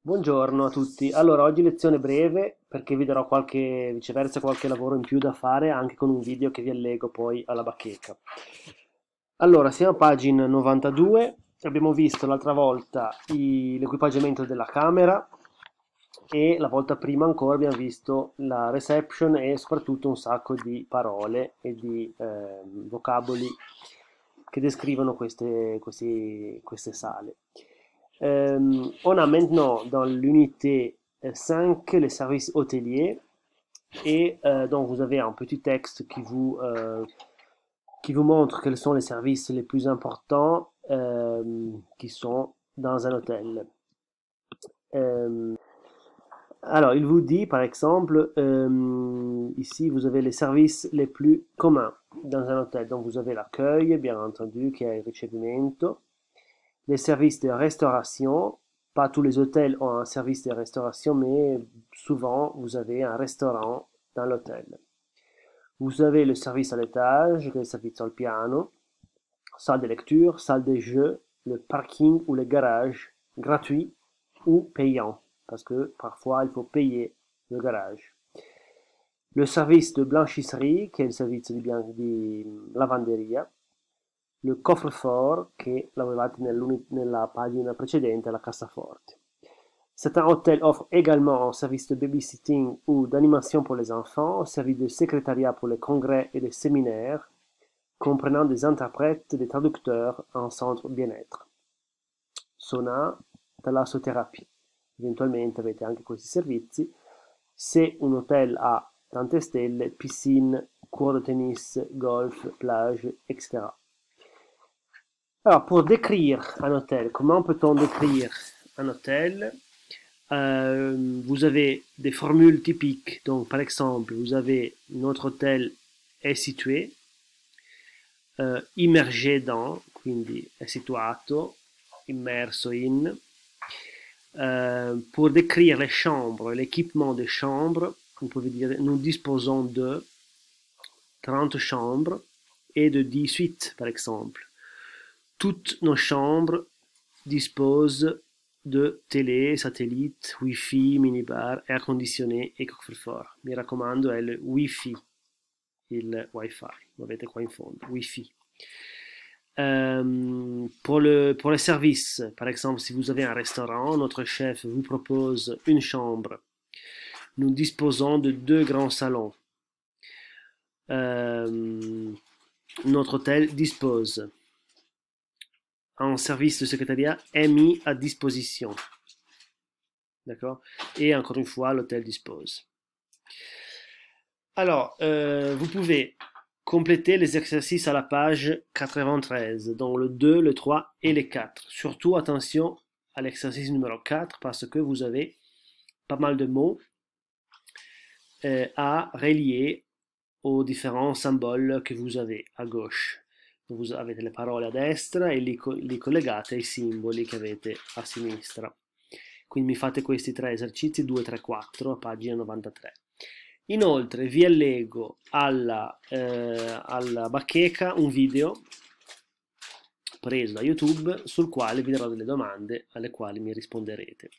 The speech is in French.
Buongiorno a tutti. Allora, oggi lezione breve perché vi darò viceversa qualche lavoro in più da fare anche con un video che vi allego poi alla bacheca. Allora, siamo a pagina 92. Abbiamo visto l'altra volta l'equipaggiamento della camera e la volta prima ancora abbiamo visto la reception e soprattutto un sacco di parole e di vocaboli che descrivono queste sale. On a maintenant dans l'unité 5 les services hôteliers et donc vous avez un petit texte qui vous montre quels sont les services les plus importants qui sont dans un hôtel. Euh, alors, il vous dit, par exemple, ici, vous avez les services les plus communs dans un hôtel. Donc, vous avez l'accueil, bien entendu, qui est il ricevimento. Les services de restauration. Pas tous les hôtels ont un service de restauration, mais souvent, vous avez un restaurant dans l'hôtel. Vous avez le service à l'étage, le service au piano, salle de lecture, salle de jeu, le parking ou le garage, gratuit ou payant, parce que parfois il faut payer le garage. Le service de blanchisserie, che è il servizio di lavanderia, le coffre-fort, che l'avevate nella pagina precedente, la cassaforte. Certains hôtels offrent également un service de babysitting ou d'animation pour les enfants, un service de secrétariat pour les congrès et les séminaires, comprenant des interprètes, des traducteurs, un centre bien-être. Sauna, talassoterapia. Eventualmente avete anche questi servizi. Se un hotel ha tante stelle, piscine, cours de tennis, golf, plage, etc. Alors, pour décrire un hôtel, comment peut-on décrire un hôtel? Vous avez des formules typiques. Donc, par exemple, vous avez notre hôtel est situé, immergé dans, quindi è situato, immerso in. Pour décrire les chambres, l'équipement des chambres, vous pouvez dire nous disposons de 30 chambres et de 10 suites, par exemple. Toutes nos chambres disposent de télé, satellite, wifi, minibar, air conditionné e coffre-fort. Mi raccomando, è il wifi, il wifi, lo avete qua in fondo, wifi. Pour les services, par exemple, si vous avez un restaurant, notre chef vous propose une chambre. Nous disposons de 2 grands salons. Notre hôtel dispose. Un service de secrétariat est mis à disposition. D'accord? Et encore une fois, l'hôtel dispose. Alors, vous pouvez compléter les exercices à la page 93, donc le 2, le 3 et le 4. Surtout, attention à l'exercice numéro 4 parce que vous avez pas mal de mots à relier aux différents symboles che vous avez a gauche. Vous avete le parole a destra e li collegate ai simboli che avete a sinistra. Quindi mi fate questi 3 esercizi, 2, 3, 4, a pagina 93. Inoltre vi allego alla bacheca un video preso da YouTube sul quale vi darò delle domande alle quali mi risponderete.